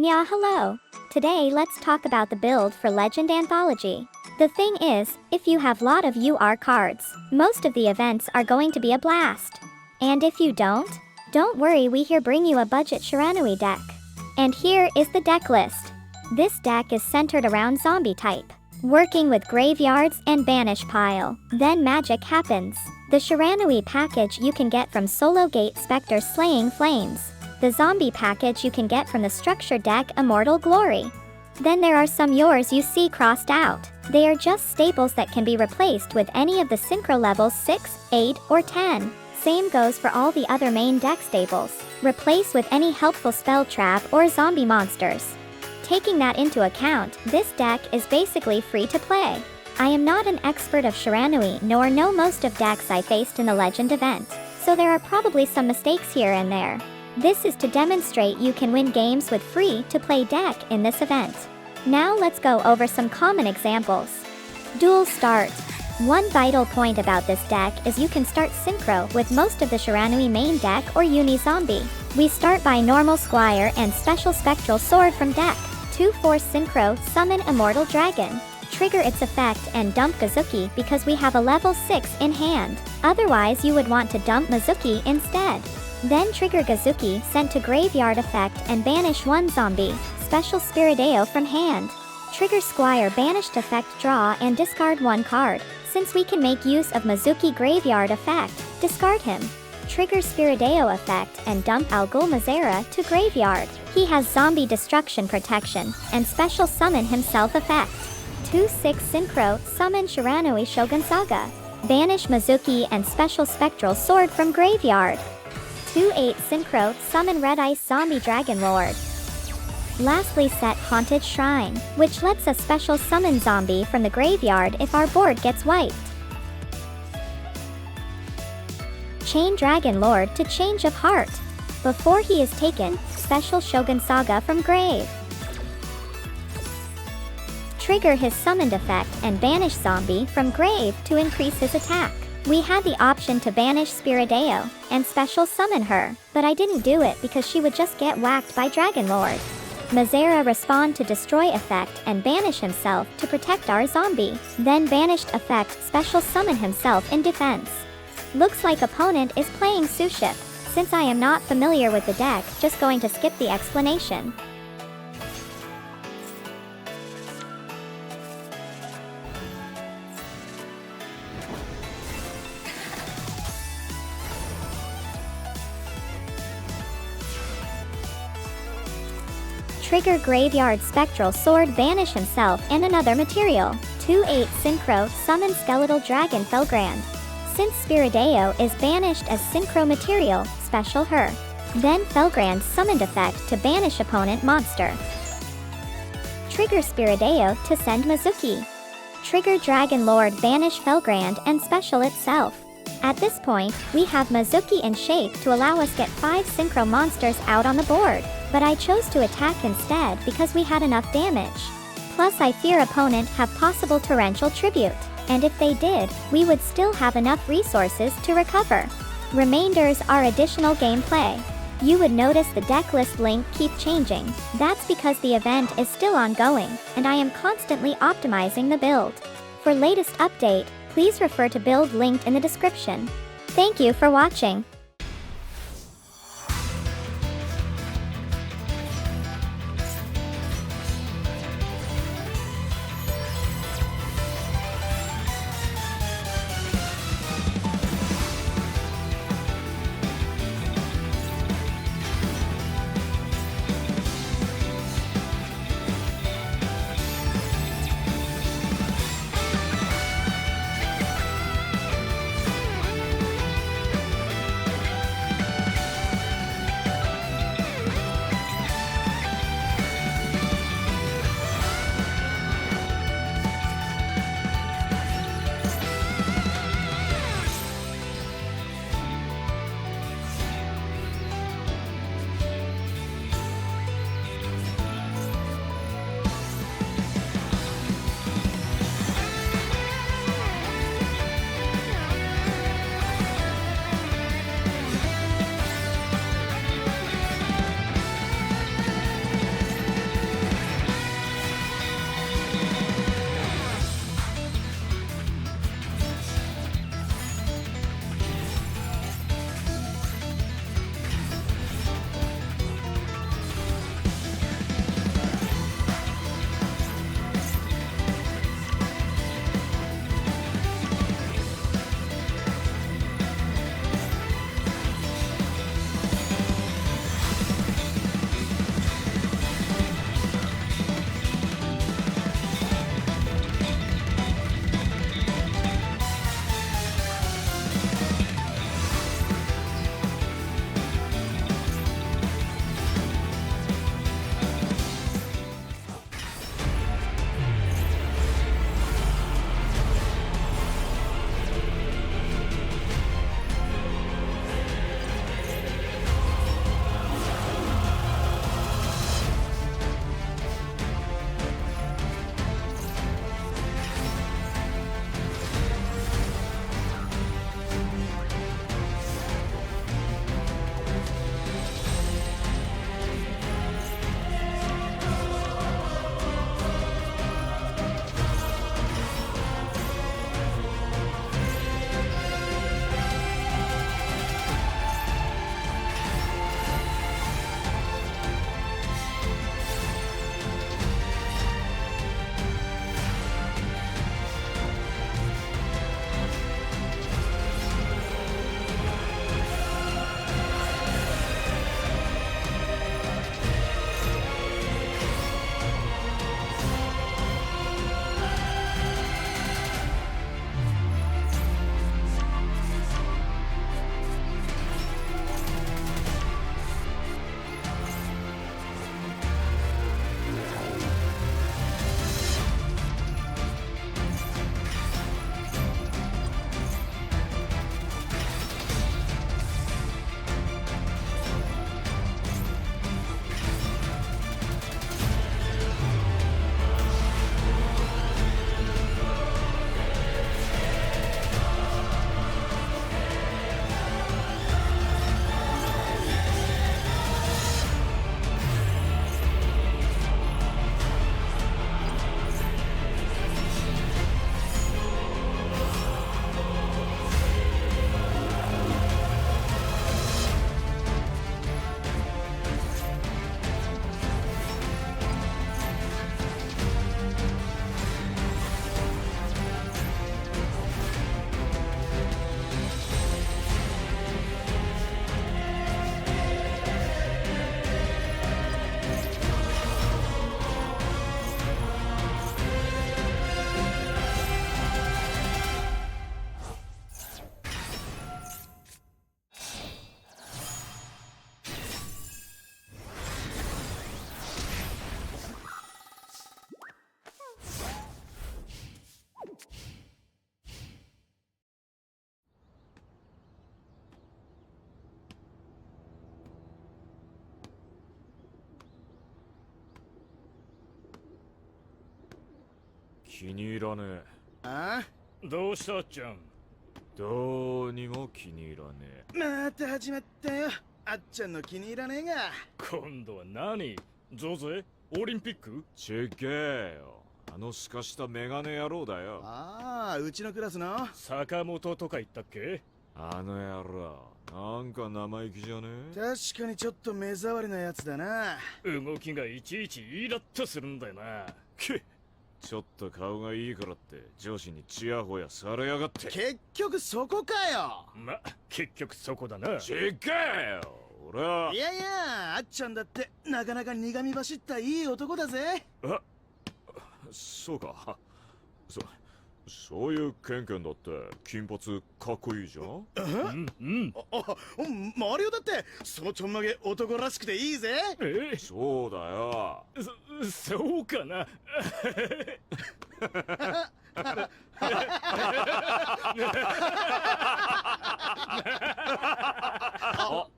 Yeah, hello. Today let's talk about the build for Legend Anthology. The thing is, if you have lot of UR cards, most of the events are going to be a blast. And if you don't worry, we here bring you a budget Shiranui deck. And here is the deck list. This deck is centered around zombie type, working with graveyards and banish pile. Then magic happens. The Shiranui package you can get from Solo Gate Spectre Slaying Flames. The zombie package you can get from the structure deck Immortal Glory. Then there are some yours you see crossed out. They are just staples that can be replaced with any of the synchro levels 6, 8, or 10. Same goes for all the other main deck staples. Replace with any helpful spell trap or zombie monsters. Taking that into account, this deck is basically free to play. I am not an expert of Shiranui nor know most of decks I faced in the Legend event, so there are probably some mistakes here and there. This is to demonstrate you can win games with free-to-play deck in this event. Now let's go over some common examples. Dual Start. One vital point about this deck is you can start synchro with most of the Shiranui main deck or uni zombie. We start by normal Squire and special Spectral Sword from deck. 2/4 synchro, summon Immortal Dragon. Trigger its effect and dump Gazuki because we have a level 6 in hand. Otherwise you would want to dump Mizuki instead. Then trigger Gazuki, sent to graveyard effect and banish one zombie, special Spirideo from hand. Trigger Squire banished effect, draw and discard one card. Since we can make use of Mizuki graveyard effect, discard him. Trigger Spirideo effect and dump Algul Mazera to graveyard. He has zombie destruction protection and special summon himself effect. 2/6 synchro, summon Shiranui Shogun Saga. Banish Mizuki and special Spectral Sword from graveyard. 2/8 synchro, summon Red Ice Zombie Dragon Lord. Lastly set Haunted Shrine, which lets us special summon zombie from the graveyard if our board gets wiped. Chain Dragon Lord to Change of Heart. Before he is taken, special Shogun Saga from grave. Trigger his summoned effect and banish zombie from grave to increase his attack. We had the option to banish Spirideo and special summon her, but I didn't do it because she would just get whacked by Dragon Lord. Mazera respond to destroy effect and banish himself to protect our zombie. Then banished effect special summon himself in defense. Looks like opponent is playing Suship. Since I am not familiar with the deck, just going to skip the explanation. Trigger Graveyard Spectral Sword, banish himself and another material. 2/8 synchro, summon Skeletal Dragon Felgrand. Since Spirideo is banished as synchro material, special her. Then Felgrand's summoned effect to banish opponent monster. Trigger Spirideo to send Mizuki. Trigger Dragon Lord, banish Felgrand and special itself. At this point, we have Mizuki in shape to allow us get 5 synchro monsters out on the board, but I chose to attack instead because we had enough damage. Plus I fear opponent have possible torrential tribute, and if they did, we would still have enough resources to recover. Remainders are additional gameplay. You would notice the deck list link keep changing. That's because the event is still ongoing, and I am constantly optimizing the build. For latest update, please refer to build linked in the description. Thank you for watching. 気に入らねえ。あどうしたあっちゃん。どうにも気に入らねまた始まったよ。あっちゃんの気に入らねえが。今度は何？増税？オリンピック？え。ちげえよ。あのすかしたメガネ野郎だよ。ああ、うちのクラスの坂本とか言ったっけ？あの野郎、なんか生意気じゃねえ？確かにちょっと目障りなやつだな。動きがいちいちイラッとするんだよな。けちょっと顔がいいからって上司にチヤホヤされやがって。結局そこかよ。結局そこだな。ちげえよ。俺は。いやいや、あっちゃんだってなかなか苦み走ったいい男だぜ。あ、そうか。そういうケンケンだって金髪かっこいいじゃん。マリオだってそのちょんまげ男らしくていいぜ。そうだよ。そうかな。あ、